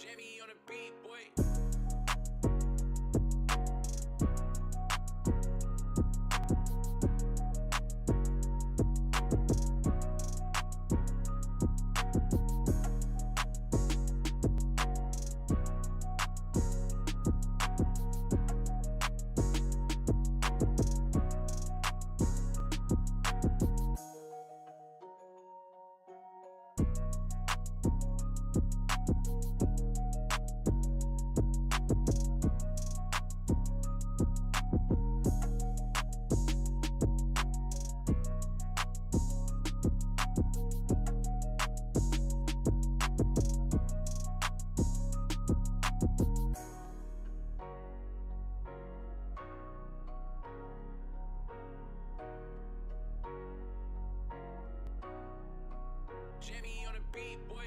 Jimmy on the beat, boy. Jimmy on the beat, boy.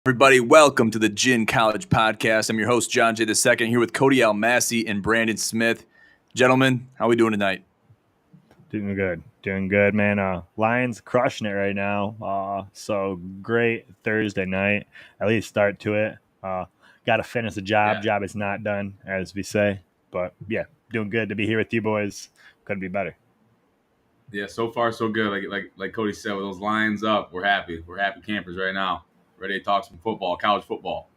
Everybody, welcome to the Gin College Podcast. I'm your host, John J. II, here with Cody Almasy and Branden Smith. Gentlemen, how are we doing tonight? Doing good, man. Lions crushing it right now. So great Thursday night, at least start to it. Got to finish the job. Yeah. Job is not done, as we say. But yeah, doing good to be here with you boys. Couldn't be better. Yeah, so far so good. Like Cody said, with those lines up, we're happy. We're happy campers right now. Ready to talk some football, college football.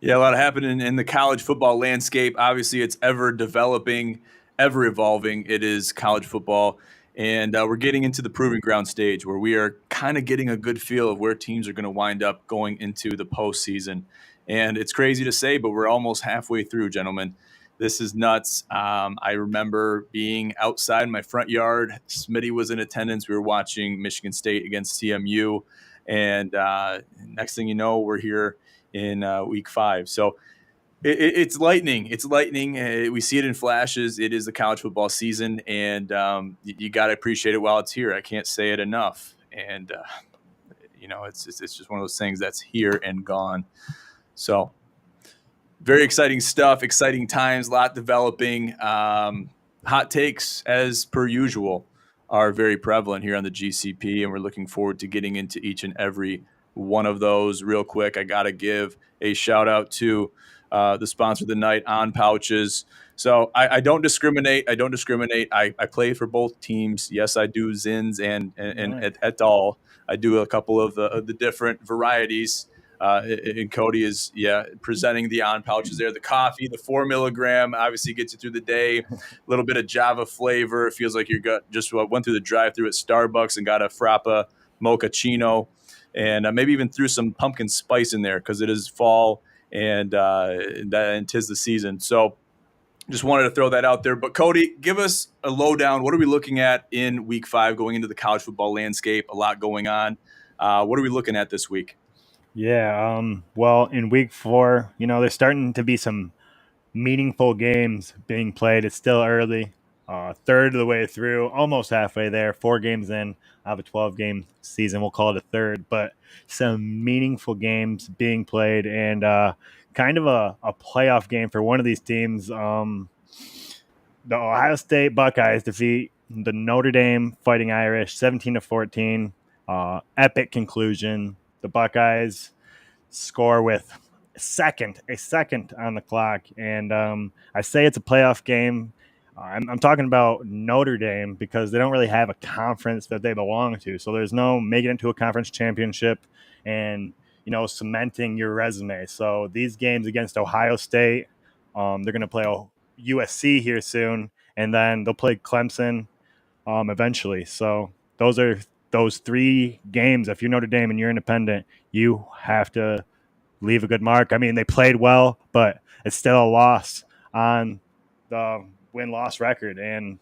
Yeah, a lot happening in the college football landscape. Obviously, it's ever developing, ever evolving. It is college football. And we're getting into the proving ground stage where we are kind of getting a good feel of where teams are going to wind up going into the postseason. And it's crazy to say, but we're almost halfway through, gentlemen. This is nuts. I remember being outside in my front yard. Smitty was in attendance. We were watching Michigan State against CMU. And next thing you know, we're here in week 5. So it's lightning. It's lightning. We see it in flashes. It is the college football season, and you got to appreciate it while it's here. I can't say it enough. And, it's just one of those things that's here and gone. So very exciting stuff, exciting times, a lot developing. Hot takes, as per usual, are very prevalent here on the GCP, and we're looking forward to getting into each and every one of those. Real quick, I got to give a shout out to the sponsor of the night, On Pouches. So I don't discriminate. I play for both teams. Yes, I do Zins and et al. I do a couple of the different varieties. And Cody is presenting the On Pouches there. The coffee, the 4 milligram, obviously gets you through the day. A little bit of Java flavor. It feels like you just went through the drive-through at Starbucks and got a frappa mochaccino, and maybe even threw some pumpkin spice in there because it is fall and 'tis the season. So Just wanted to throw that out there. But Cody, give us a lowdown. What are we looking at in Week 5 going into the college football landscape? A lot going on. What are we looking at this week? Yeah. Well, in week 4, there's starting to be some meaningful games being played. It's still early, third of the way through, almost halfway there, 4 games in. I have a 12-game season. We'll call it a third, but some meaningful games being played and kind of a playoff game for one of these teams. The Ohio State Buckeyes defeat the Notre Dame Fighting Irish 17-14. Epic conclusion. The Buckeyes score with a second on the clock, and I say it's a playoff game. I'm talking about Notre Dame because they don't really have a conference that they belong to, so there's no making it to a conference championship and cementing your resume. So these games against Ohio State, they're going to play USC here soon, and then they'll play Clemson eventually. So those 3 games. If you're Notre Dame and you're independent, you have to leave a good mark. I mean, they played well, but it's still a loss on the win-loss record, and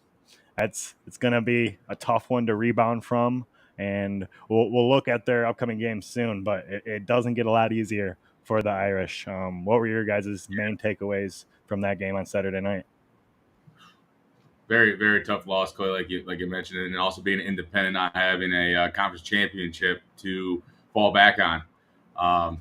it's going to be a tough one to rebound from. And we'll look at their upcoming games soon, but it doesn't get a lot easier for the Irish. What were your guys' main takeaways from that game on Saturday night? Very, very tough loss, Cody, like you mentioned, and also being independent, not having a conference championship to fall back on. A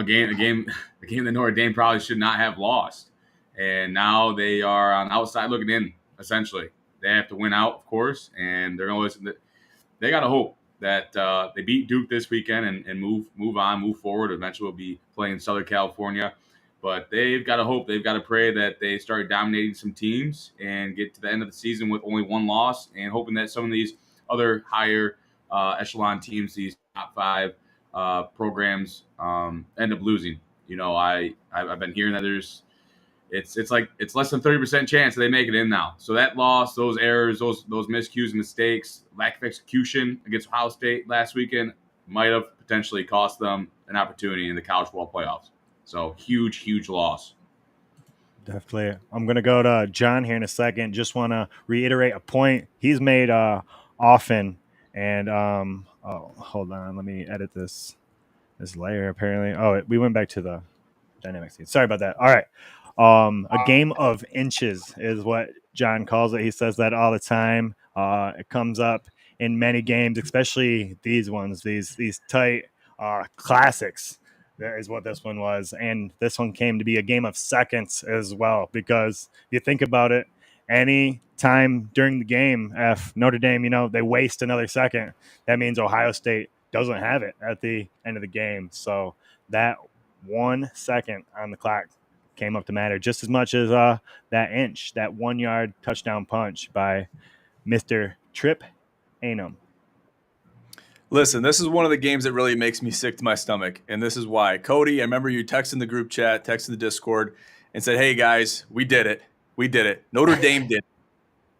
game that Notre Dame probably should not have lost, and now they are on the outside looking in. Essentially, they have to win out, of course, and they're going to listen. They got to hope that they beat Duke this weekend and move on, move forward. Eventually, we'll be playing Southern California. But they've got to hope, they've got to pray that they start dominating some teams and get to the end of the season with only 1 loss, and hoping that some of these other higher echelon teams, these top 5 programs, end up losing. I've been hearing that it's less than 30% chance that they make it in now. So that loss, those errors, those miscues and mistakes, lack of execution against Ohio State last weekend might have potentially cost them an opportunity in the college football playoffs. So huge loss. Definitely. I'm going to go to John here in a second. Just want to reiterate a point he's made often. And hold on, let me edit this layer. Apparently, we went back to the dynamic scene. Sorry about that. All right. A game of inches is what John calls it. He says that all the time. It comes up in many games, especially these ones, these tight classics. That is what this one was. And this one came to be a game of seconds as well, because if you think about it, any time during the game, if Notre Dame, they waste another second, that means Ohio State doesn't have it at the end of the game. So that 1 second on the clock came up to matter just as much as that 1-yard touchdown punch by Mr. Trip Anum. Listen, this is one of the games that really makes me sick to my stomach, and this is why. Cody, I remember you texting the group chat, texting the Discord, and said, "Hey, guys, we did it. We did it. Notre Dame did it."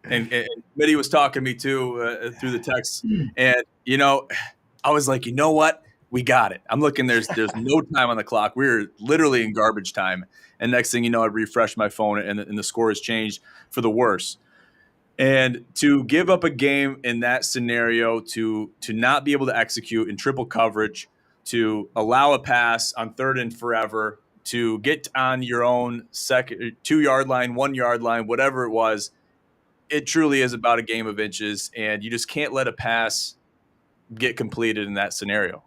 And Mitty was talking to me, too, through the text. And, I was like, you know what? We got it. I'm looking, there's no time on the clock. We were literally in garbage time. And next thing you know, I refreshed my phone, and the score has changed for the worse. And to give up a game in that scenario, to not be able to execute in triple coverage, to allow a pass on 3rd and forever, to get on your own 2-yard line, 1-yard line, whatever it was, it truly is about a game of inches, and you just can't let a pass get completed in that scenario.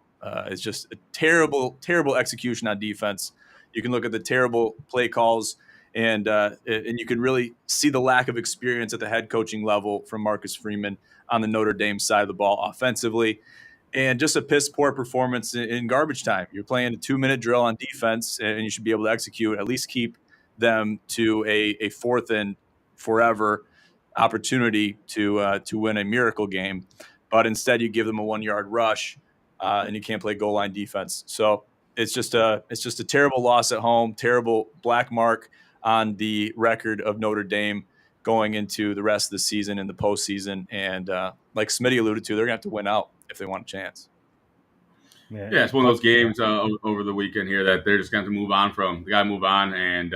It's just a terrible execution on defense. You can look at the terrible play calls, and you can really see the lack of experience at the head coaching level from Marcus Freeman on the Notre Dame side of the ball offensively, and just a piss poor performance in garbage time. You're playing a 2-minute drill on defense, and you should be able to execute, at least keep them to a 4th and forever opportunity to win a miracle game. But instead, you give them a 1-yard rush, and you can't play goal line defense. So it's just a terrible loss at home, terrible black mark on the record of Notre Dame going into the rest of the season and the postseason. And like Smitty alluded to, they're going to have to win out if they want a chance. Yeah, it's one of those games over the weekend here that they're just going to have to move on from. They got to move on and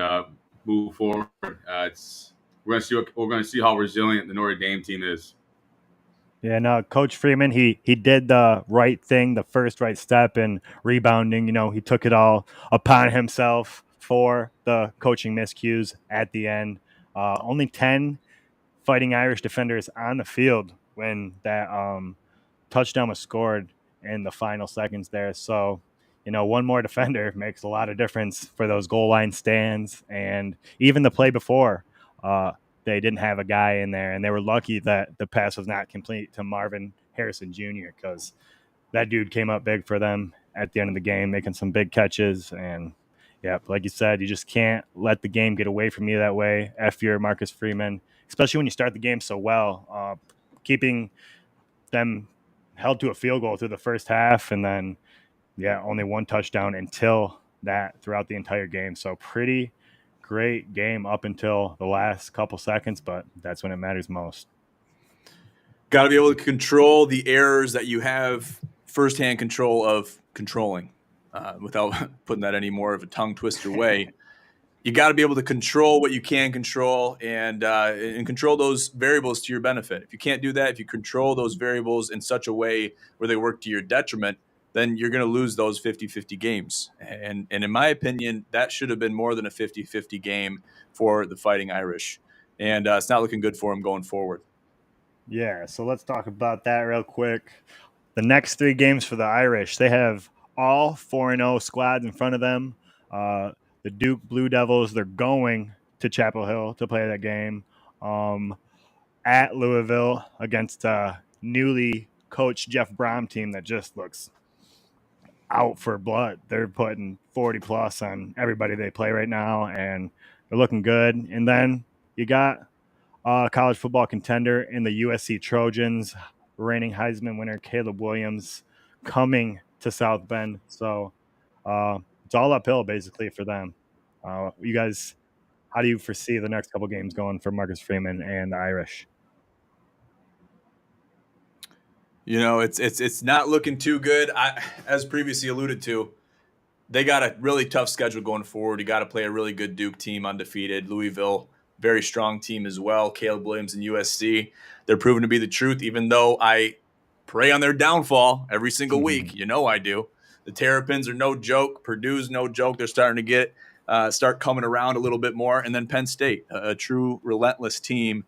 move forward. We're going to see how resilient the Notre Dame team is. Yeah, no, Coach Freeman, he did the right thing, the first right step in rebounding. He took it all upon himself for the coaching miscues at the end. Only 10 Fighting Irish defenders on the field when that touchdown was scored in the final seconds there. So, one more defender makes a lot of difference for those goal line stands. And even the play before, they didn't have a guy in there. And they were lucky that the pass was not complete to Marvin Harrison Jr. because that dude came up big for them at the end of the game, making some big catches. And, yeah, like you said, you just can't let the game get away from you that way. F your Marcus Freeman, especially when you start the game so well. Keeping them held to a field goal through the first half, and then only one touchdown until that throughout the entire game. So pretty great game up until the last couple seconds, but that's when it matters most. Got to be able to control the errors that you have firsthand control of controlling, without putting that any more of a tongue twister way. You got to be able to control what you can control and control those variables to your benefit. If you can't do that, if you control those variables in such a way where they work to your detriment, then you're going to lose those 50-50 games. And in my opinion, that should have been more than a 50-50 game for the Fighting Irish. And it's not looking good for them going forward. Yeah, so let's talk about that real quick. The next 3 games for the Irish, they have all 4-0 squads in front of them. The Duke Blue Devils, they're going to Chapel Hill to play that game. At Louisville against a newly coached Jeff Brom team that just looks out for blood. They're putting 40 plus on everybody they play right now, and they're looking good. And then you got college football contender in the USC Trojans, reigning Heisman winner Caleb Williams, coming to South Bend. So it's all uphill basically for them. You guys, how do you foresee the next couple games going for Marcus Freeman and the Irish? It's not looking too good. As previously alluded to, they got a really tough schedule going forward. You got to play a really good Duke team, undefeated. Louisville, very strong team as well. Caleb Williams and USC, they're proven to be the truth, even though I pray on their downfall every single week. I do. The Terrapins are no joke. Purdue's no joke. They're starting to start coming around a little bit more. And then Penn State, a true relentless team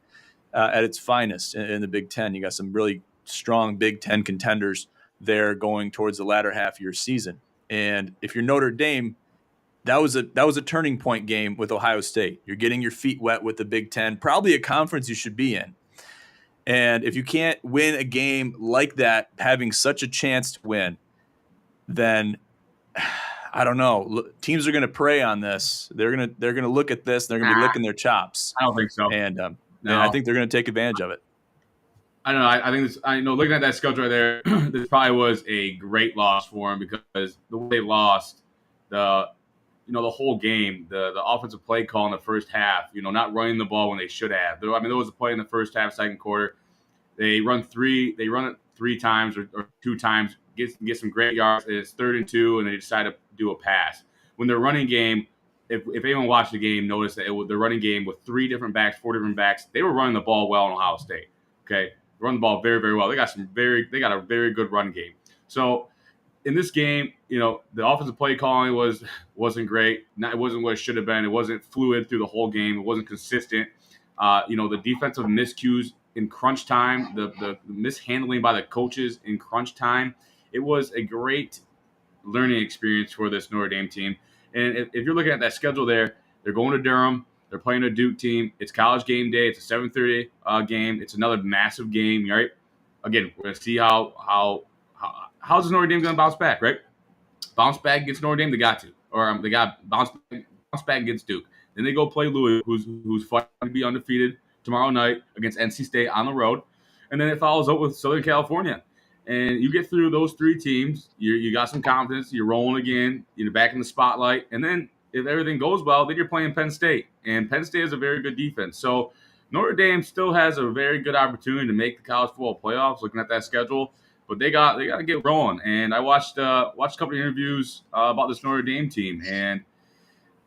at its finest in the Big Ten. You got some really strong Big Ten contenders there going towards the latter half of your season. And if you're Notre Dame, that was a turning point game with Ohio State. You're getting your feet wet with the Big Ten, probably a conference you should be in. And if you can't win a game like that, having such a chance to win, then I don't know. Teams are going to prey on this. They're going to look at this. And they're going to be licking their chops. I don't think so. And I think they're going to take advantage of it. I don't know. I think looking at that schedule right there, this probably was a great loss for them because the way they lost the whole game, the offensive play call in the first half, not running the ball when they should have. There was a play in the first half, second quarter. They run it 3 times or 2 times, get some great yards. It's 3rd and 2, and they decide to do a pass. When their running game, if anyone watched the game, noticed that the running game with 4 different backs, they were running the ball well in Ohio State. Okay. Run the ball very, very well. They got a very good run game. So in this game, the offensive play calling wasn't great. It wasn't what it should have been. It wasn't fluid through the whole game. It wasn't consistent. The defensive miscues in crunch time, the mishandling by the coaches in crunch time. It was a great learning experience for this Notre Dame team. And if you're looking at that schedule there, they're going to Durham. They're playing a Duke team. It's college game day. It's a 7:30 game. It's another massive game, right? Again, we're going to see how's Notre Dame going to bounce back, right? Bounce back against Notre Dame, they got to. Or they got bounce back against Duke. Then they go play Louis, who's fighting to be undefeated tomorrow night against NC State on the road. And then it follows up with Southern California. And you get through those 3 teams. You got some confidence. You're rolling again. You're back in the spotlight. And then if everything goes well, then you're playing Penn State. And Penn State is a very good defense. So Notre Dame still has a very good opportunity to make the college football playoffs, looking at that schedule. But they got to get rolling. And I watched a couple of interviews about this Notre Dame team. And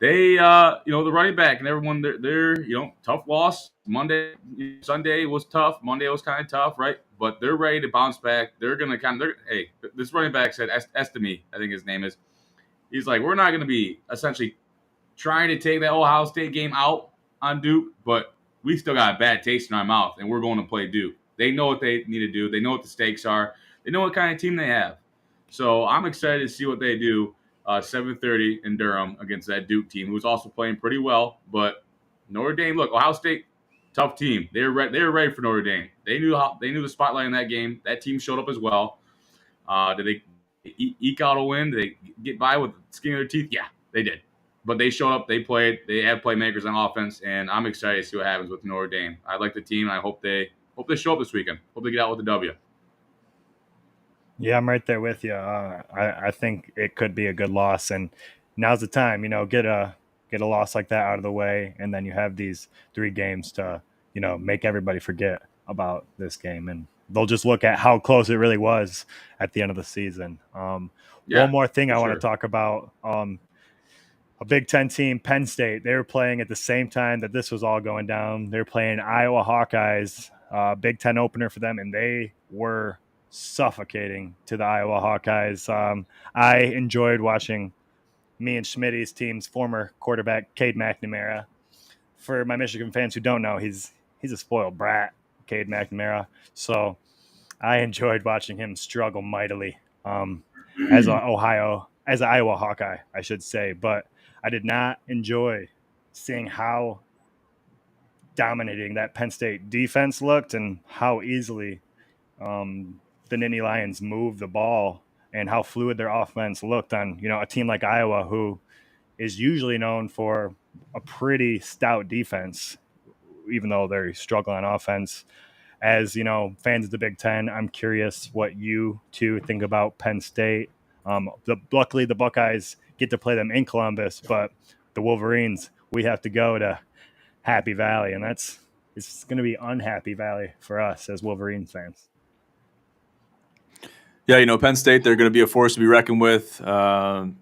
They, the running back and everyone, they're tough loss. Sunday was tough. Monday was kind of tough, right? But they're ready to bounce back. They're gonna hey, this running back said, Estime, I think his name is. He's like, we're not gonna be essentially trying to take that Ohio State game out on Duke, but we still got a bad taste in our mouth, and we're going to play Duke. They know what they need to do. They know what the stakes are. They know what kind of team they have. So I'm excited to see what they do. 7:30 in Durham against that Duke team, who's also playing pretty well. But Notre Dame, look, Ohio State, tough team. They were ready for Notre Dame. They knew the spotlight in that game. That team showed up as well. Did they eke out a win? Did they get by with the skin of their teeth? Yeah, they did. But they showed up, they played, they have playmakers on offense, and I'm excited to see what happens with Notre Dame. I like the team, and I hope they show up this weekend. Hope they get out with a W. Yeah, I'm right there with you. I think it could be a good loss, and now's the time. Get a loss like that out of the way, and then you have these 3 games to make everybody forget about this game, and they'll just look at how close it really was at the end of the season. One more thing I want to talk about. A Big Ten team, Penn State, they were playing at the same time that this was all going down. They were playing Iowa Hawkeyes, Big Ten opener for them, and they were suffocating to the Iowa Hawkeyes. I enjoyed watching me and Schmitty's team's former quarterback, Cade McNamara. For my Michigan fans who don't know, he's a spoiled brat, Cade McNamara. So I enjoyed watching him struggle mightily as an Iowa Hawkeye, I should say. But I did not enjoy seeing how dominating that Penn State defense looked and how easily the Nittany Lions moved the ball and how fluid their offense looked on, a team like Iowa, who is usually known for a pretty stout defense, even though they're struggling on offense. As fans of the Big Ten, I'm curious what you two think about Penn State. Luckily, the Buckeyes get to play them in Columbus, but the Wolverines, we have to go to Happy Valley, and it's going to be unhappy Valley for us as Wolverines fans. Yeah, Penn State, they're going to be a force to be reckoned with. And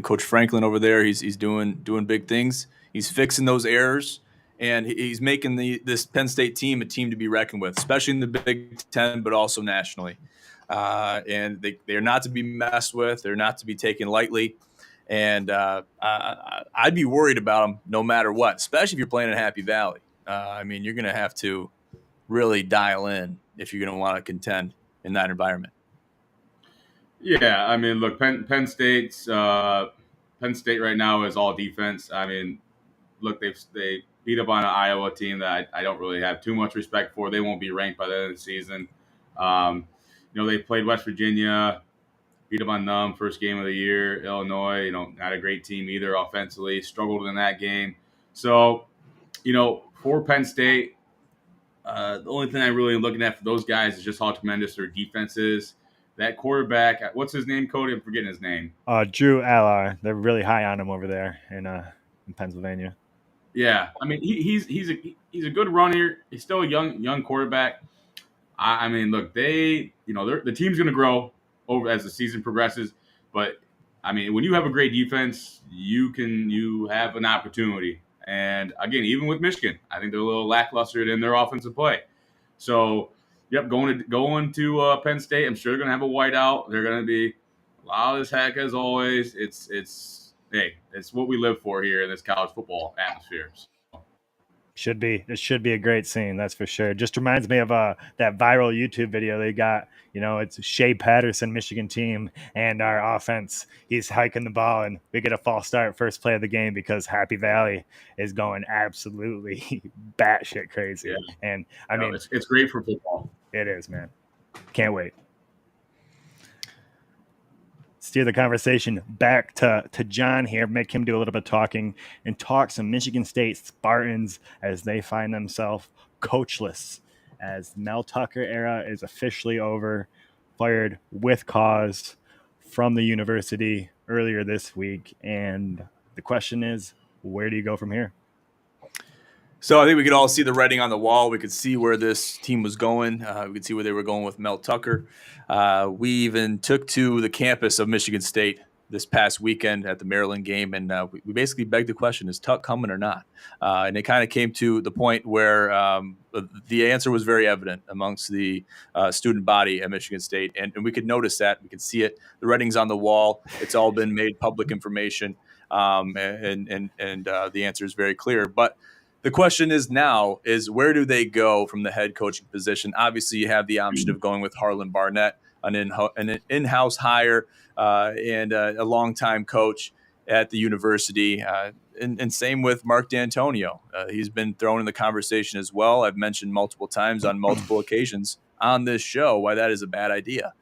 Coach Franklin over there, he's doing big things. He's fixing those errors, and he's making this Penn State team a team to be reckoned with, especially in the Big Ten, but also nationally. And they're not to be messed with. They're not to be taken lightly. And I'd be worried about them no matter what, especially if you're playing in Happy Valley. You're going to have to really dial in if you're going to want to contend in that environment. Yeah, look, Penn State right now is all defense. Look, they beat up on an Iowa team that I don't really have too much respect for. They won't be ranked by the end of the season. They played West Virginia, beat up on them first game of the year. Illinois, not a great team either offensively, struggled in that game. So, for Penn State, the only thing I really am looking at for those guys is just how tremendous their defense is. That quarterback, what's his name, Cody? I'm forgetting his name. Drew Allar. They're really high on him over there in Pennsylvania. Yeah, he's a good runner. He's still a young quarterback. Look, the team's going to grow over as the season progresses. But when you have a great defense, you have an opportunity. And again, even with Michigan, I think they're a little lackluster in their offensive play. So, yep, going to Penn State, I'm sure they're going to have a whiteout. They're going to be loud as heck as always. It's what we live for here in this college football atmosphere. It should be a great scene, that's for sure. Just reminds me of that viral YouTube video they got. It's Shea Patterson, Michigan team, and our offense. He's hiking the ball, and we get a false start first play of the game because Happy Valley is going absolutely batshit crazy. Yeah. And it's great for football. It is, man. Can't wait. Steer the conversation back to John here, make him do a little bit of talking and talk some Michigan State Spartans as they find themselves coachless as Mel Tucker era is officially over, fired with cause from the university earlier this week. And the question is, where do you go from here? So I think we could all see the writing on the wall. We could see where this team was going. We could see where they were going with Mel Tucker. We even took to the campus of Michigan State this past weekend at the Maryland game, and we basically begged the question: is Tuck coming or not? And it kind of came to the point where the answer was very evident amongst the student body at Michigan State, and we could notice that. We could see it. The writing's on the wall. It's all been made public information, and the answer is very clear. But the question is now is where do they go from the head coaching position? Obviously, you have the option of going with Harlan Barnett, an in-house hire and a longtime coach at the university. And same with Mark D'Antonio. He's been thrown in the conversation as well. I've mentioned multiple times on multiple occasions on this show why that is a bad idea.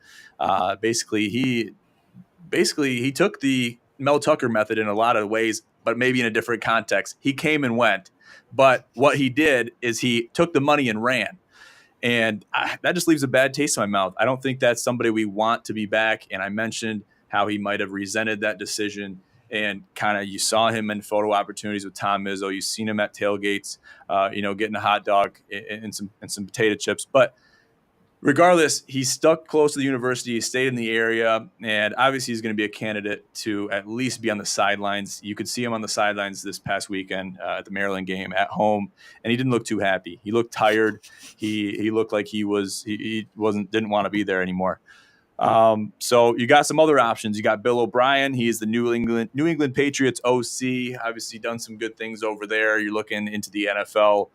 Basically, he took the Mel Tucker method in a lot of ways, but maybe in a different context. He came and went. But what he did is he took the money and ran. And that just leaves a bad taste in my mouth. I don't think that's somebody we want to be back. And I mentioned how he might have resented that decision. And kind of you saw him in photo opportunities with Tom Izzo. You've seen him at tailgates, getting a hot dog and some potato chips. But regardless, he stuck close to the university. He stayed in the area, and obviously he's going to be a candidate to at least be on the sidelines. You could see him on the sidelines this past weekend at the Maryland game at home, and he didn't look too happy. He looked tired. He looked like he didn't want to be there anymore. So you got some other options. You got Bill O'Brien. He's the New England Patriots OC. Obviously done some good things over there. You're looking into the NFL.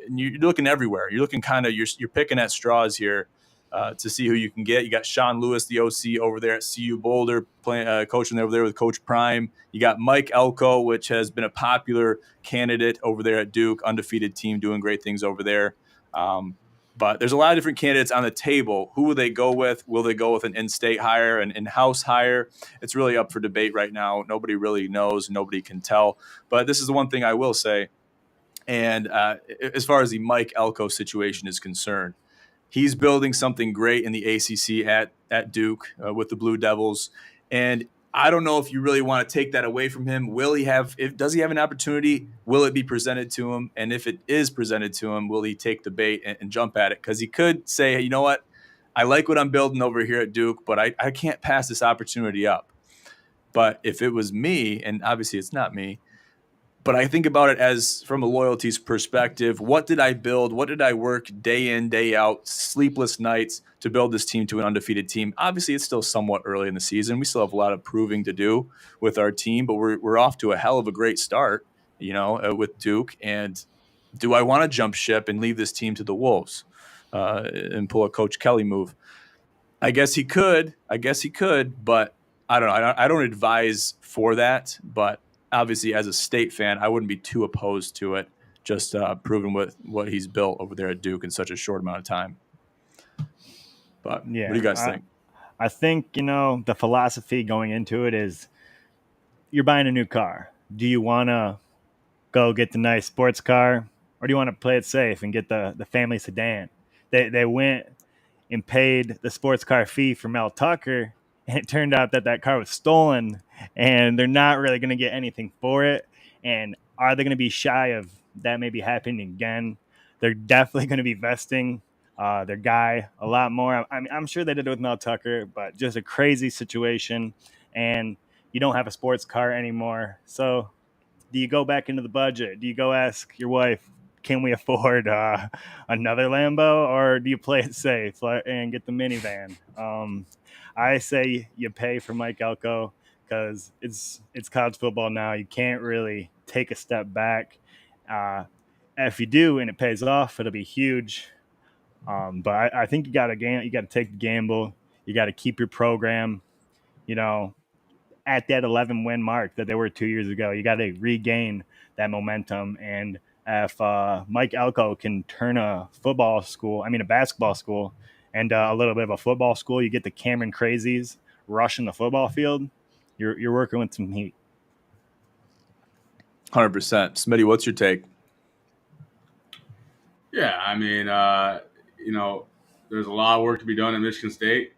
And you're looking everywhere. You're looking you're picking at straws here to see who you can get. You got Sean Lewis, the OC over there at CU Boulder, coaching over there with Coach Prime. You got Mike Elko, which has been a popular candidate over there at Duke, undefeated team, doing great things over there. But there's a lot of different candidates on the table. Who will they go with? Will they go with an in-state hire, an in-house hire? It's really up for debate right now. Nobody really knows. Nobody can tell. But this is the one thing I will say. And as far as the Mike Elko situation is concerned, he's building something great in the ACC at Duke with the Blue Devils. And I don't know if you really want to take that away from him. Does he have an opportunity? Will it be presented to him? And if it is presented to him, will he take the bait and jump at it? Because he could say, hey, you know what? I like what I'm building over here at Duke, but I can't pass this opportunity up. But if it was me, and obviously it's not me, but I think about it as from a loyalties perspective. What did I build? What did I work day in, day out, sleepless nights to build this team to an undefeated team? Obviously, it's still somewhat early in the season. We still have a lot of proving to do with our team, but we're off to a hell of a great start, with Duke. And do I want to jump ship and leave this team to the Wolves and pull a Coach Kelly move? I guess he could, but I don't know. I don't advise for that, but obviously, as a State fan, I wouldn't be too opposed to it, just proving what he's built over there at Duke in such a short amount of time. But yeah, what do you guys think? I think, the philosophy going into it is you're buying a new car. Do you want to go get the nice sports car, or do you want to play it safe and get the family sedan? They went and paid the sports car fee for Mel Tucker, and it turned out that car was stolen, and they're not really going to get anything for it. And are they going to be shy of that maybe happening again? They're definitely going to be vesting their guy a lot more. I'm sure they did it with Mel Tucker, but just a crazy situation. And you don't have a sports car anymore. So do you go back into the budget? Do you go ask your wife, can we afford another Lambo, or do you play it safe and get the minivan? I say you pay for Mike Elko because it's college football now. You can't really take a step back. If you do and it pays off, it'll be huge. But I think you got to take the gamble. You got to keep your program, at that 11 win mark that they were 2 years ago. You got to regain that momentum. And if Mike Elko can turn a basketball school and a little bit of a football school, you get the Cameron Crazies rushing the football field, you're working with some heat. 100%. Smitty, what's your take? Yeah, I mean, there's a lot of work to be done at Michigan State.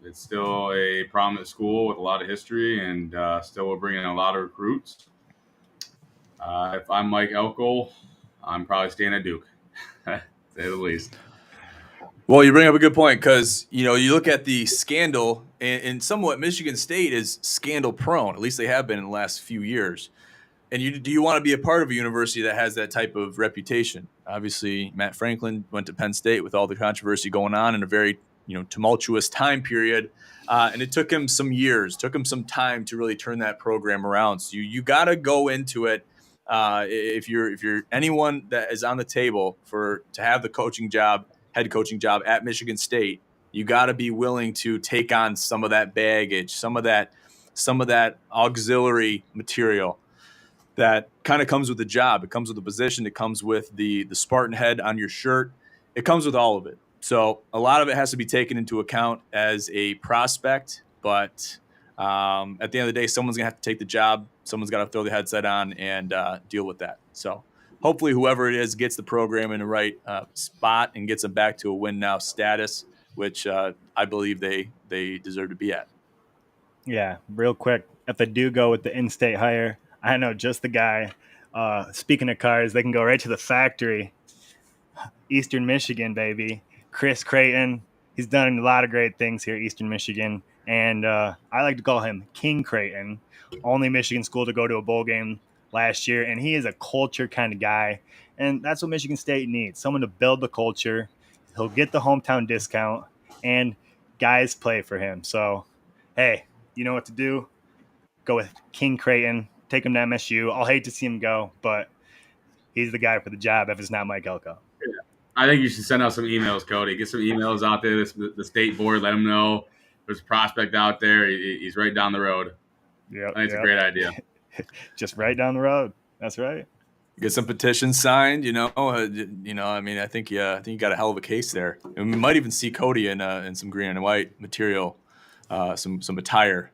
It's still a prominent school with a lot of history, and still we're bringing in a lot of recruits. If I'm Mike Elko, I'm probably staying at Duke, to say the least. Well, you bring up a good point because, you look at the scandal and somewhat Michigan State is scandal prone. At least they have been in the last few years. And do you want to be a part of a university that has that type of reputation? Obviously, Matt Franklin went to Penn State with all the controversy going on in a very tumultuous time period, and it took him some years, took him some time to really turn that program around. So you got to go into it. If you're anyone that is on the table to have the head coaching job at Michigan State, you got to be willing to take on some of that baggage, some of that auxiliary material that kind of comes with the job. It comes with the position. It comes with the Spartan head on your shirt. It comes with all of it. So a lot of it has to be taken into account as a prospect. But at the end of the day, someone's going to have to take the job. Someone's got to throw the headset on and deal with that. So hopefully whoever it is gets the program in the right spot and gets them back to a win now status, which I believe they deserve to be at. Yeah, real quick, if they do go with the in-state hire, I know just the guy. Speaking of cars, they can go right to the factory. Eastern Michigan, baby. Chris Creighton. He's done a lot of great things here at Eastern Michigan. And I like to call him King Creighton. Only Michigan school to go to a bowl game last year. And he is a culture kind of guy. And that's what Michigan State needs. Someone to build the culture. He'll get the hometown discount. And guys play for him. So, hey, you know what to do. Go with King Creighton. Take him to MSU. I'll hate to see him go, but he's the guy for the job if it's not Mike Elko. Yeah. I think you should send out some emails, Cody. Get some emails out there. The state board, let them know there's a prospect out there. He's right down the road. Yeah, I think it's a great idea. Just right down the road. That's right. Get some petitions signed. I mean, I think you got a hell of a case there, and we might even see Cody in some green and white material, some attire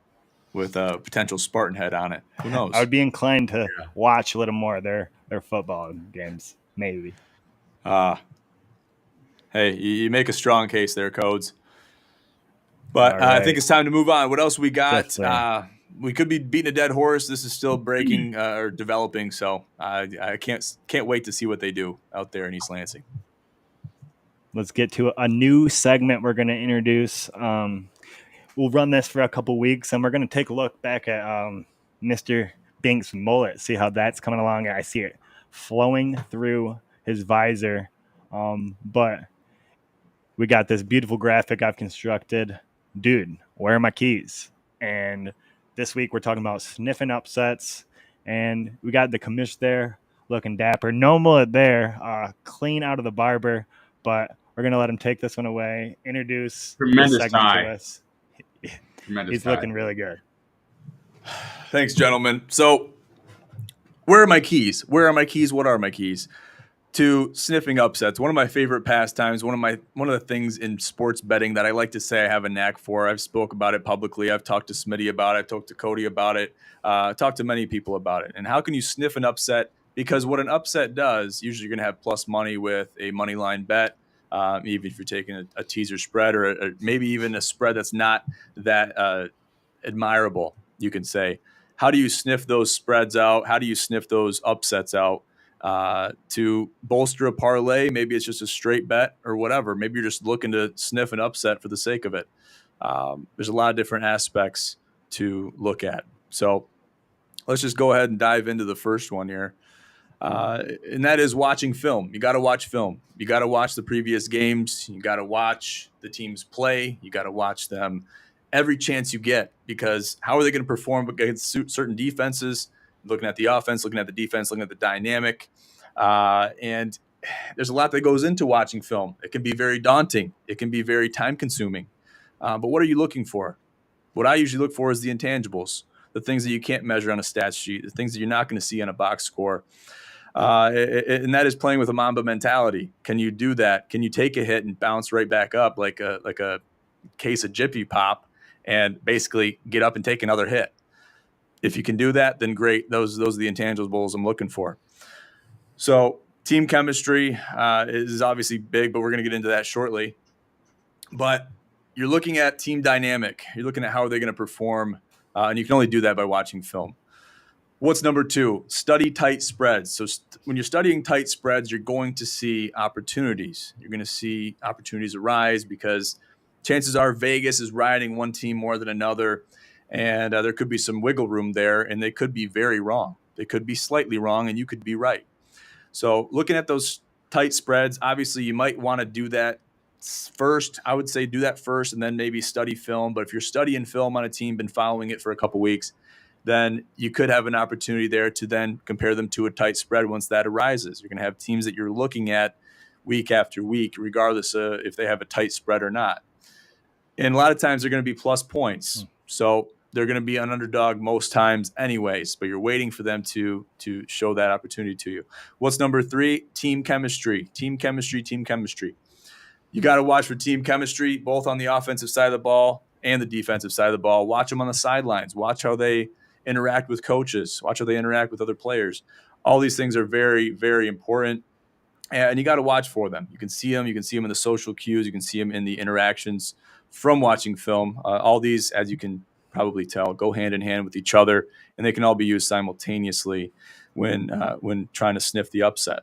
with a potential Spartan head on it. Who knows? I would be inclined to watch a little more of their football games, maybe. Hey, you make a strong case there, Codes. But Right. I think it's time to move on. What else we got? Yes, We could be beating a dead horse. This is still breaking or developing, so I can't wait to see what they do out there in East Lansing. Let's get to a new segment we're going to introduce. We'll run this for a couple weeks, and we're going to take a look back at Mr. Bink's mullet, see how that's coming along. I see it flowing through his visor. But we got this beautiful graphic I've constructed. Dude, where are my keys? And this week we're talking about sniffing upsets. And we got the commish there looking dapper. No mullet there, clean out of the barber. But we're going to let him take this one away, introduce Tremendous this segment tie. to us. Tremendous He's tie. looking really good. Thanks, gentlemen. So, where are my keys? Where are my keys? What are my keys to sniffing upsets? One of my favorite pastimes. One of the things in sports betting that I like to say I have a knack for. I've spoke about it publicly. I've talked to Smitty about it. I've talked to Cody about it. Talked to many people about it. And how can you sniff an upset? Because what an upset does, usually you're going to have plus money with a money line bet. Even if you're taking a teaser spread or maybe even a spread that's not that admirable, you can say. How do you sniff those spreads out? How do you sniff those upsets out to bolster a parlay? Maybe it's just a straight bet or whatever. Maybe you're just looking to sniff an upset for the sake of it. There's a lot of different aspects to look at. So let's just go ahead and dive into the first one here. And that is watching film. You got to watch film. You got to watch the previous games. You got to watch the teams play. You got to watch them every chance you get, because how are they going to perform against certain defenses? Looking at the offense, looking at the defense, looking at the dynamic. And there's a lot that goes into watching film. It can be very daunting. It can be very time consuming. But what are you looking for? What I usually look for is the intangibles, the things that you can't measure on a stat sheet, the things that you're not going to see on a box score. And that is playing with a Mamba mentality. Can you do that? Can you take a hit and bounce right back up like a case of Jiffy Pop and basically get up and take another hit? If you can do that, then great. Those are the intangibles I'm looking for. So team chemistry is obviously big, but we're going to get into that shortly. But you're looking at team dynamic. You're looking at how are they going to perform, and you can only do that by watching film. What's number 2? Study tight spreads. So when you're studying tight spreads, you're going to see opportunities. You're going to see opportunities arise because chances are Vegas is riding one team more than another, and there could be some wiggle room there, and they could be very wrong. They could be slightly wrong, and you could be right. So looking at those tight spreads, obviously you might want to do that first. I would say do that first and then maybe study film. But if you're studying film on a team, been following it for a couple weeks, then you could have an opportunity there to then compare them to a tight spread once that arises. You're going to have teams that you're looking at week after week, regardless of if they have a tight spread or not. And a lot of times they're going to be plus points. So they're going to be an underdog most times anyways, but you're waiting for them to show that opportunity to you. What's number 3? Team chemistry. Team chemistry, team chemistry. You got to watch for team chemistry, both on the offensive side of the ball and the defensive side of the ball. Watch them on the sidelines. Watch how they interact with coaches. Watch how they interact with other players. All these things are very, very important. And you got to watch for them. You can see them. You can see them in the social cues. You can see them in the interactions from watching film. All these, as you can probably tell, go hand in hand with each other, and they can all be used simultaneously when trying to sniff the upset.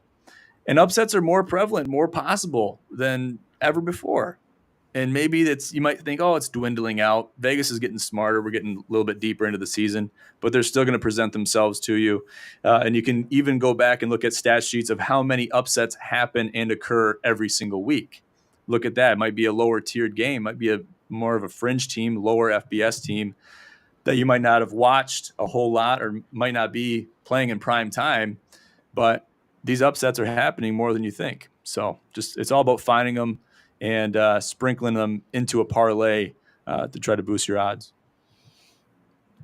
And upsets are more prevalent, more possible than ever before. And maybe you might think, oh, it's dwindling out. Vegas is getting smarter. We're getting a little bit deeper into the season, but they're still going to present themselves to you. And you can even go back and look at stat sheets of how many upsets happen and occur every single week. Look at that. It might be a lower tiered game, might be more of a fringe team, lower FBS team that you might not have watched a whole lot or might not be playing in prime time, but these upsets are happening more than you think. So it's all about finding them and sprinkling them into a parlay to try to boost your odds.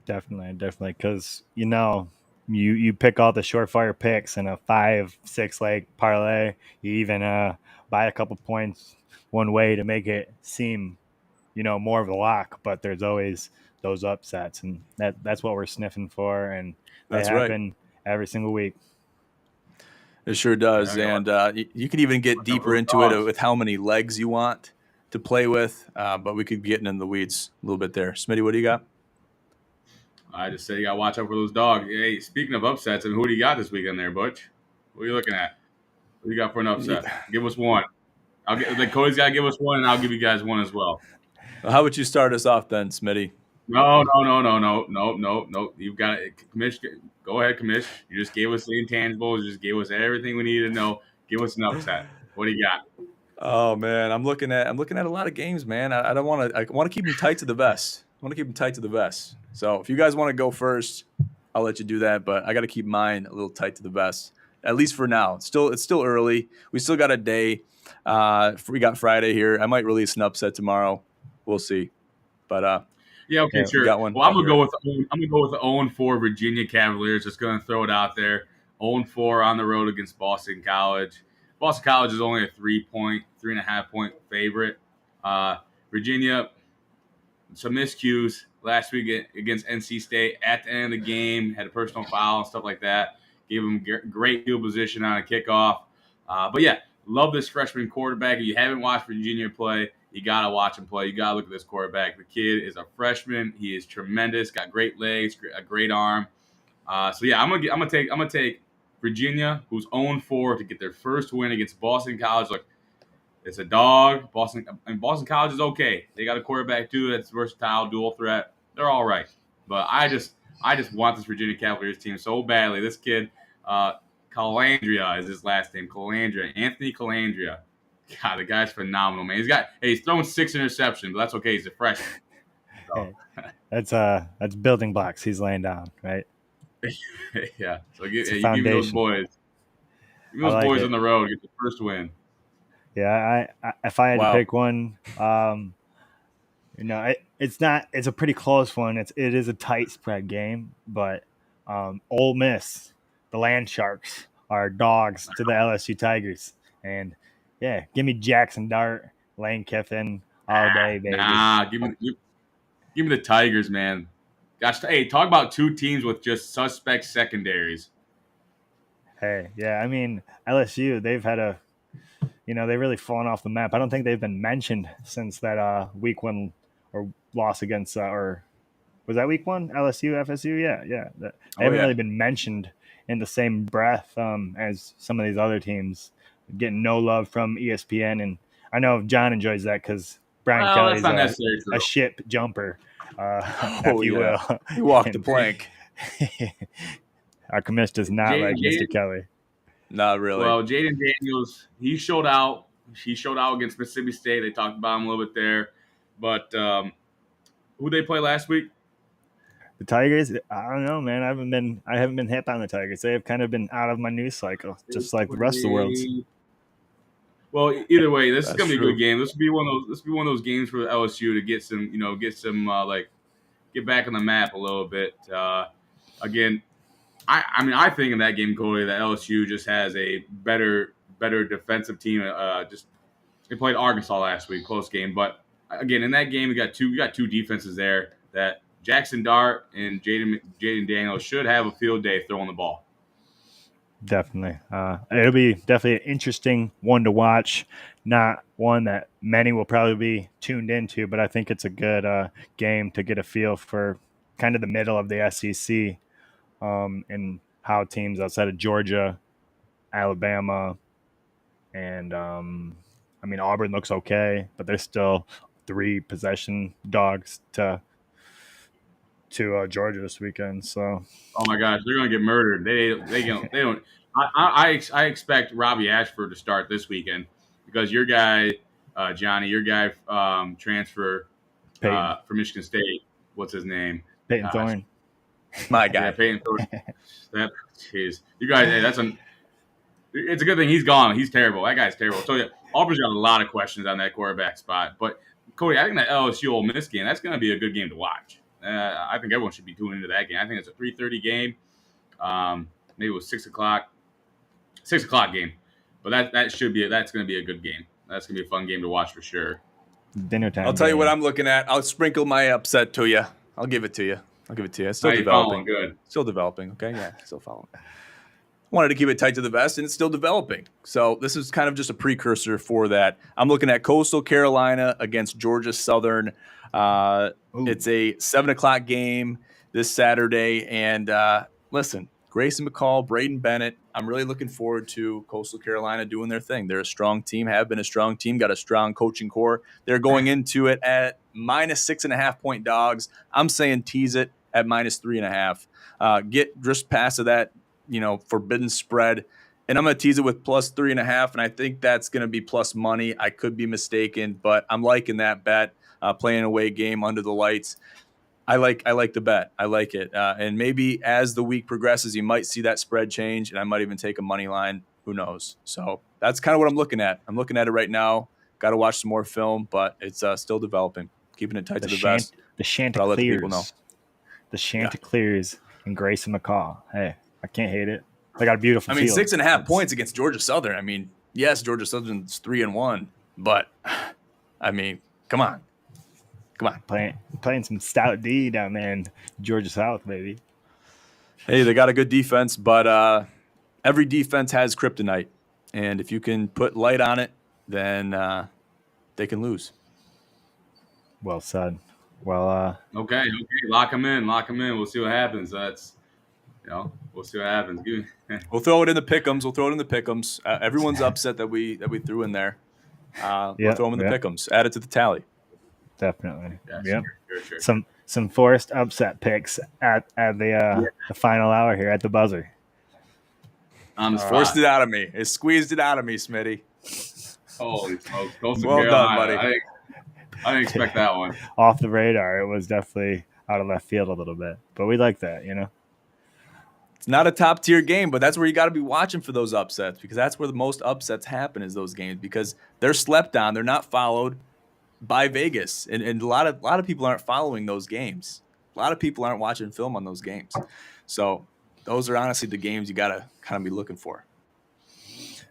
Definitely. Because, you pick all the surefire picks in a 5-6 leg parlay. You even buy a couple points one way to make it seem, more of a lock. But there's always those upsets, and that's what we're sniffing for. And they happen every single week. It sure does. And you can even get deeper into it with how many legs you want to play with. But we could be getting in the weeds a little bit there. Smitty, what do you got? I just say you got to watch out for those dogs. Hey, speaking of upsets, who do you got this weekend there, Butch? What are you looking at? What do you got for an upset? Give us one. Cody's got to give us one, and I'll give you guys one as well. How would you start us off then, Smitty? No. You've got it. Commish, go ahead, Commish. You just gave us the intangibles. You just gave us everything we needed to know. Give us an upset. What do you got? Oh man, I'm looking at a lot of games, man. I want to keep them tight to the vest. So if you guys want to go first, I'll let you do that. But I got to keep mine a little tight to the vest, at least for now. It's still early. We still got a day. We got Friday here. I might release an upset tomorrow. We'll see. But yeah, okay, sure. Got one. Well, I'm gonna go with the 0-4 Virginia Cavaliers. Just gonna throw it out there. 0-4 on the road against Boston College. Boston College is only a 3.5 point favorite. Virginia, some miscues last week against NC State at the end of the game, had a personal foul and stuff like that. Gave them great field position on a kickoff. But yeah, love this freshman quarterback. If you haven't watched Virginia play, you got to watch him play. You got to look at this quarterback. The kid is a freshman. He is tremendous, got great legs, a great arm. So yeah, I'm gonna take Virginia, who's 0-4, to get their first win against Boston College. Look, it's a dog. Boston College is okay. They got a quarterback too that's versatile, dual threat. They're all right. But I just want this Virginia Cavaliers team so badly. This kid, Calandria is his last name. Anthony Calandria. God, the guy's phenomenal, man. He's thrown 6 interceptions, but that's okay. He's a freshman. So. That's building blocks he's laying down, right? Yeah. So give me those boys. Give me those boys on the road. Get the first win. Yeah, if I had to pick one, it's a pretty close one. It is a tight spread game, but Ole Miss, the Land Sharks, are dogs to the LSU Tigers, and yeah, give me Jackson Dart, Lane Kiffin all day, baby. Give me the Tigers, man. Gosh, hey, talk about two teams with just suspect secondaries. Hey, yeah, I mean LSU, they've had they've really fallen off the map. I don't think they've been mentioned since that week 1 or loss against or was that week 1 LSU FSU? Yeah. They haven't really been mentioned in the same breath as some of these other teams, getting no love from ESPN. And I know John enjoys that because Brian Well, that's Kelly's not necessarily a true. ship jumper, if Oh you yeah, will. he walked the And plank. our commish does not like Mr. Jaden, Kelly. Not really. well, Jaden Daniels, he showed out. He showed out against Mississippi State. They talked about him a little bit there. But who they play last week? The Tigers, I don't know, man. I haven't been hip on the Tigers. They have kind of been out of my news cycle, just like the rest of the world's. Well, either way, this is That's gonna be a true. good game. This will be one of those. This will be one of those games for LSU to get some, like get back on the map a little bit. Again, I mean, I think in that game, Cody, that LSU just has a better defensive team. Just they played Arkansas last week, close game, but again, in that game, we got two defenses there that Jackson Dart and Jaden Daniels should have a field day throwing the ball. Definitely. It'll be definitely an interesting one to watch. Not one that many will probably be tuned into, but I think it's a good game to get a feel for kind of the middle of the SEC and how teams outside of Georgia, Alabama, and I mean, Auburn looks okay, but they're still 3 possession dogs to Georgia this weekend. So Oh my gosh, they're gonna get murdered. They don't. I expect Robbie Ashford to start this weekend because your guy, Johnny, transfer Peyton, from Michigan State. What's his name? Peyton Gosh. Thorne. My Yeah, guy. Peyton Thorne. Jeez, you guys. Hey, it's a good thing he's gone. He's terrible. That guy's terrible. So yeah, Auburn's got a lot of questions on that quarterback spot. But Cody, I think that LSU Ole Miss game, that's going to be a good game to watch. I think everyone should be tuning into that game. I think it's a 3:30 game. Maybe it was 6:00 game. But that's going to be a good game. That's going to be a fun game to watch for sure. Dinner time. I'll tell you game. what I'm looking at. I'll sprinkle my upset to you. I'll give it to you. It's still How you developing. following? Good. Still developing. Okay, yeah, still following. Wanted to keep it tight to the vest, and it's still developing. So this is kind of just a precursor for that. I'm looking at Coastal Carolina against Georgia Southern. It's a 7:00 game this Saturday. And listen, Grayson McCall, Braden Bennett, I'm really looking forward to Coastal Carolina doing their thing. They're a strong team, have been a strong team, got a strong coaching core. They're going into it at minus 6.5-point dogs. I'm saying tease it at minus 3.5. Get just past of that, forbidden spread. And I'm going to tease it with plus 3.5. And I think that's going to be plus money. I could be mistaken, but I'm liking that bet. Playing away game under the lights. I like the bet. I like it. And maybe as the week progresses, you might see that spread change, and I might even take a money line. Who knows? So that's kind of what I'm looking at. I'm looking at it right now. Got to watch some more film, but it's still developing. Keeping it tight to the vest. The Chanticleers. I'll let the people know. The Chanticleers and Grayson McCall. Hey, I can't hate it. They got a beautiful field. 6.5 points against Georgia Southern. I mean, yes, Georgia Southern's 3-1, but I mean, come on. Playing some stout D down there in Georgia South, baby. Hey, they got a good defense, but every defense has kryptonite. And if you can put light on it, then they can lose. Well said. Well, Okay. Lock them in. We'll see what happens. We'll see what happens. We'll throw it in the pick'ems. Everyone's upset that we threw in there. We'll throw them in the pick'ems. Add it to the tally. Definitely. Yeah, sure. Some forced upset picks at the final hour here at the buzzer. Forced it out of me. It squeezed it out of me, Smitty. Holy smokes. Well done, buddy. I didn't expect that one. Off the radar. It was definitely out of left field a little bit. But we like that, It's not a top tier game, but that's where you got to be watching for those upsets, because that's where the most upsets happen, is those games, because they're slept on. They're not followed by Vegas. And a lot of people aren't following those games. A lot of people aren't watching film on those games. So those are honestly the games you got to kind of be looking for.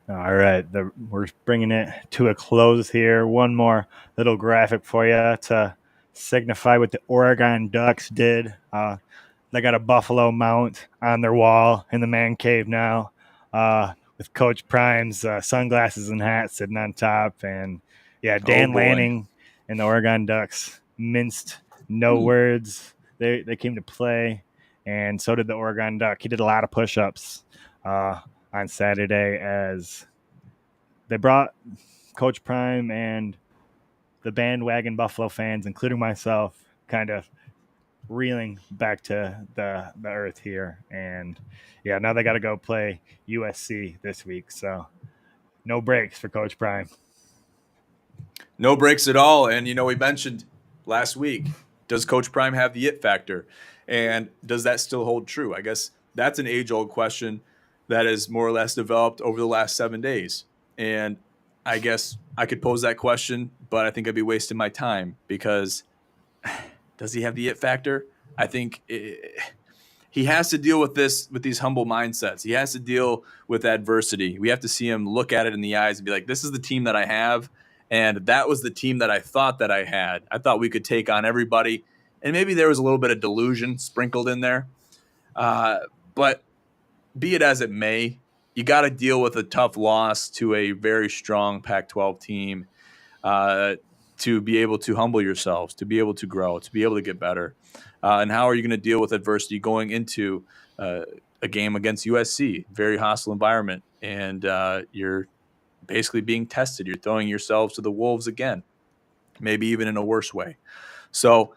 All right. We're bringing it to a close here. One more little graphic for you to signify what the Oregon Ducks did. They got a buffalo mount on their wall in the man cave now, with Coach Prime's sunglasses and hat sitting on top. And Dan Lanning and the Oregon Ducks minced no words. They came to play, and so did the Oregon Duck. He did a lot of push-ups on Saturday, as they brought Coach Prime and the bandwagon Buffalo fans, including myself, kind of reeling back to the earth here. And yeah, now they got to go play USC this week. So no breaks for Coach Prime. No breaks at all. And, we mentioned last week, does Coach Prime have the it factor? And does that still hold true? I guess that's an age-old question that has more or less developed over the last 7 days. And I guess I could pose that question, but I think I'd be wasting my time because does he have the it factor? I think he has to deal with these humble mindsets. He has to deal with adversity. We have to see him look at it in the eyes and be like, this is the team that I have. And that was the team that I thought that I had. I thought we could take on everybody. And maybe there was a little bit of delusion sprinkled in there. But be it as it may, you got to deal with a tough loss to a very strong Pac-12 team to be able to humble yourselves, to be able to grow, to be able to get better. And how are you going to deal with adversity going into a game against USC? Very hostile environment. And you're basically being tested. You're throwing yourselves to the wolves again, maybe even in a worse way. So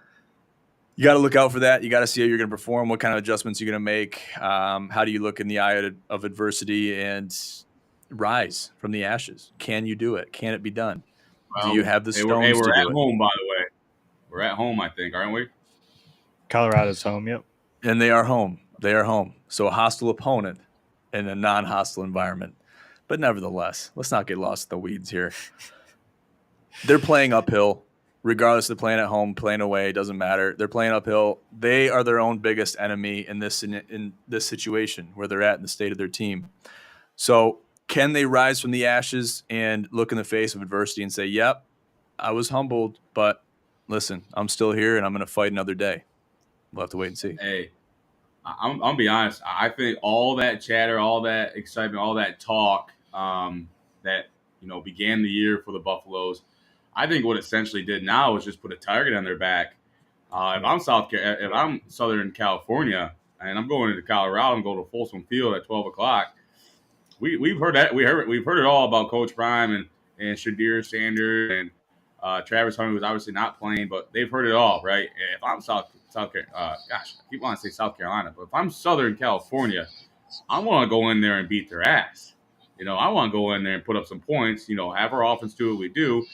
you got to look out for that. You got to see how you're going to perform, what kind of adjustments you're going to make. How do you look in the eye of adversity and rise from the ashes? Can you do it? Can it be done? Do you have the stones to do it? We're at home, by the way. We're at home, I think, aren't we? Colorado's home, yep. And they are home. They are home. So a hostile opponent in a non-hostile environment. But nevertheless, let's not get lost in the weeds here. They're playing uphill, regardless of playing at home, playing away, it doesn't matter. They're playing uphill. They are their own biggest enemy in this situation where they're at in the state of their team. So can they rise from the ashes and look in the face of adversity and say, yep, I was humbled, but listen, I'm still here and I'm going to fight another day. We'll have to wait and see. Hey, I'll be honest. I think all that chatter, all that excitement, all that talk that began the year for the Buffaloes, I think what essentially did now is just put a target on their back. If I'm Southern California and I'm going into Colorado and go to Folsom Field at 12 o'clock, we've heard that we've heard it all about Coach Prime and Shadir Sanders and Travis Hunter, who's obviously not playing, but they've heard it all, right? If I'm South Carolina, I keep wanting to say South Carolina, but if I'm Southern California, I want to go in there and beat their ass. I want to go in there and put up some points. Have our offense do what we do.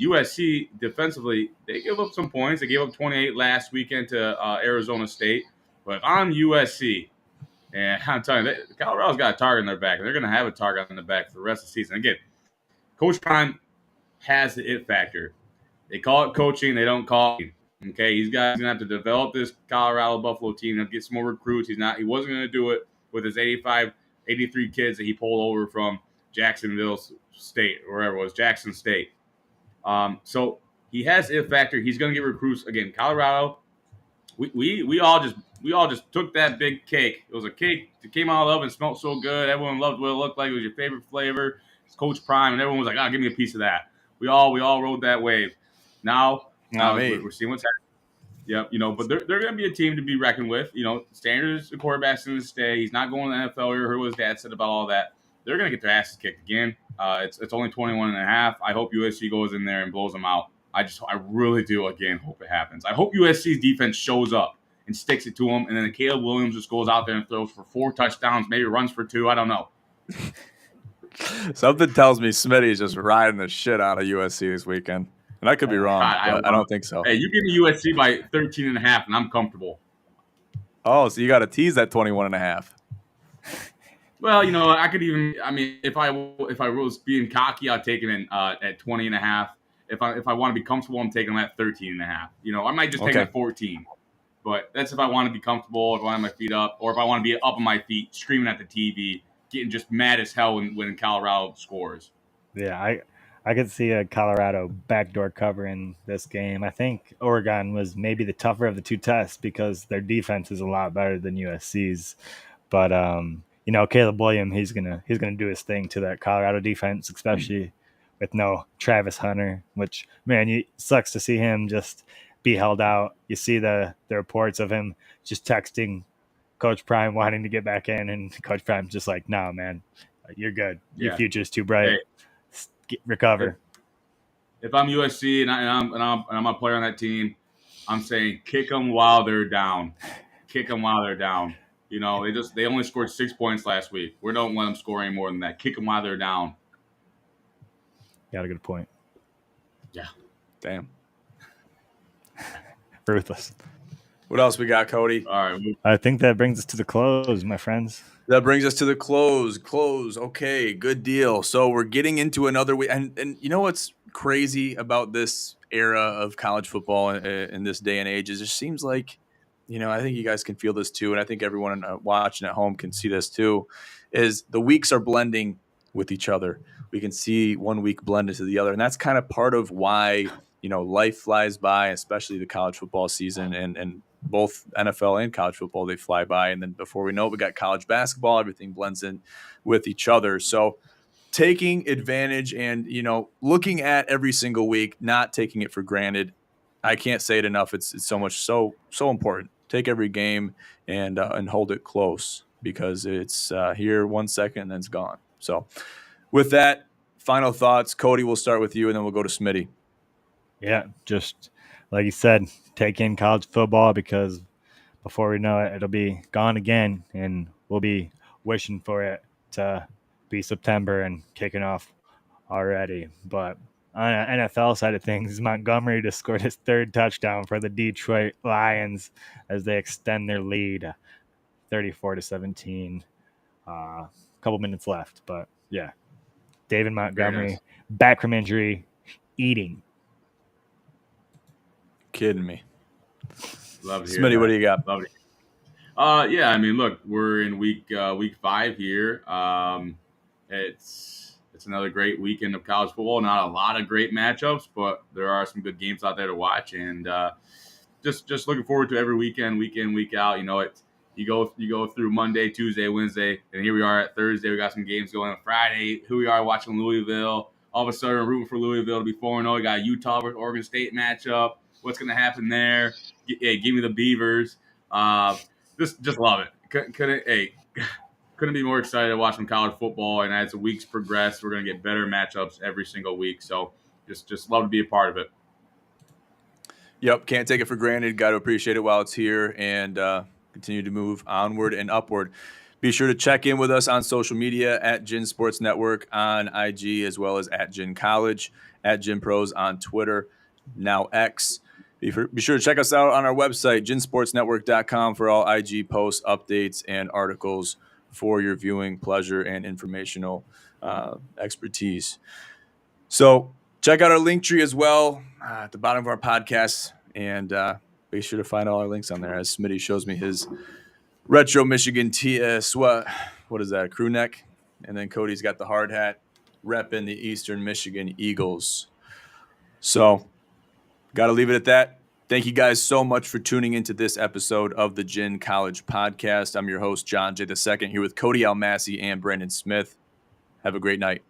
USC defensively, they give up some points. They gave up 28 last weekend to Arizona State. But if I'm USC, and I'm telling you, Colorado's got a target on their back, and they're going to have a target on their back for the rest of the season. Again, Coach Prime has the it factor. They call it coaching. They don't call it. Okay, he's going to have to develop this Colorado Buffalo team and get some more recruits. He wasn't going to do it with his 83 kids that he pulled over from Jacksonville State, or wherever it was, Jackson State. So he has it factor. He's going to get recruits. Again, Colorado, we all just took that big cake. It was a cake that came out of the oven, smelled so good. Everyone loved what it looked like. It was your favorite flavor. It's Coach Prime, and everyone was like, give me a piece of that. We all rode that wave. Now we're seeing what's happening. Yep, but they're going to be a team to be reckoned with. Sanders, the quarterback's going to stay. He's not going to the NFL. We heard what his dad said about all that. They're going to get their asses kicked again. It's only 21.5. I hope USC goes in there and blows them out. I really do, again, hope it happens. I hope USC's defense shows up and sticks it to them, and then Caleb Williams just goes out there and throws for 4 touchdowns, maybe runs for 2. I don't know. Something tells me Smitty's just riding the shit out of USC this weekend. And I could be wrong, but I don't think so. Hey, you give me USC by 13.5, and I'm comfortable. Oh, so you got to tease that 21.5. Well, I could even. I mean, if I was being cocky, I'd take him in at 20.5. If I want to be comfortable, I'm taking him at 13.5. I might just take him at 14. But that's if I want to be comfortable, if I want my feet up, or if I want to be up on my feet, screaming at the TV, getting just mad as hell when Colorado scores. Yeah, I could see a Colorado backdoor cover in this game. I think Oregon was maybe the tougher of the two tests because their defense is a lot better than USC's. But Caleb Williams, he's gonna do his thing to that Colorado defense, especially with no Travis Hunter. Which, man, it sucks to see him just be held out. You see the reports of him just texting Coach Prime wanting to get back in, and Coach Prime's just like, "No, man, you're good. Your future's too bright. Recover." if I'm USC and I'm a player on that team, I'm saying kick them while they're down. Kick them while they're down. You know, they only scored 6 points last week. We don't let them score any more than that. Kick them while they're down. Got a good point. Yeah. Damn. Ruthless. What else we got, Cody? All right. I think that brings us to the close, my friends. That brings us to the close. Okay, good deal. So we're getting into another week. And you know what's crazy about this era of college football in this day and age is it seems like, you know, I think you guys can feel this too. And I think everyone watching at home can see this too, is the weeks are blending with each other. We can see one week blend into the other. And that's kind of part of why, you know, life flies by, especially the college football season and both NFL and college football, they fly by. And then before we know it, we got college basketball, everything blends in with each other. So taking advantage and, you know, looking at every single week, not taking it for granted. I can't say it enough. It's so important. Take every game and hold it close because it's here 1 second and then it's gone. So with that, final thoughts. Cody, we'll start with you and then we'll go to Smitty. Yeah, just like you said, take in college football because before we know it, it'll be gone again, and we'll be wishing for it to be September and kicking off already. But on the NFL side of things, Montgomery just scored his third touchdown for the Detroit Lions as they extend their lead 34-17. A couple minutes left, but yeah. David Montgomery, back from injury, eating. Kidding me. Love to hear Smitty, that. what do you got? Love it. Yeah, I mean, look, we're in week 5 here. It's another great weekend of college football. Not a lot of great matchups, but there are some good games out there to watch, and just looking forward to every weekend, week in, week out. You know, you go through Monday, Tuesday, Wednesday, and here we are at Thursday. We got some games going on Friday. Here we are watching Louisville. All of a sudden, we're rooting for Louisville to be 4-0. We got Utah versus Oregon State matchup. What's going to happen there? Give me the Beavers. Just love it. Couldn't be more excited to watch some college football. And as the weeks progress, we're going to get better matchups every single week. So just love to be a part of it. Yep, can't take it for granted. Got to appreciate it while it's here and continue to move onward and upward. Be sure to check in with us on social media at Gin Sports Network on IG as well as at Gin College, at Gin Pros on Twitter, now X. Be sure to check us out on our website, ginsportsnetwork.com, for all IG posts, updates, and articles for your viewing pleasure and informational expertise. So check out our link tree as well at the bottom of our podcast, and be sure to find all our links on there as Smitty shows me his retro Michigan what is that, crew neck? And then Cody's got the hard hat, repping the Eastern Michigan Eagles. So got to leave it at that. Thank you guys so much for tuning into this episode of the Gin College Podcast. I'm your host, John J. II, here with Cody Almasy and Branden Smith. Have a great night.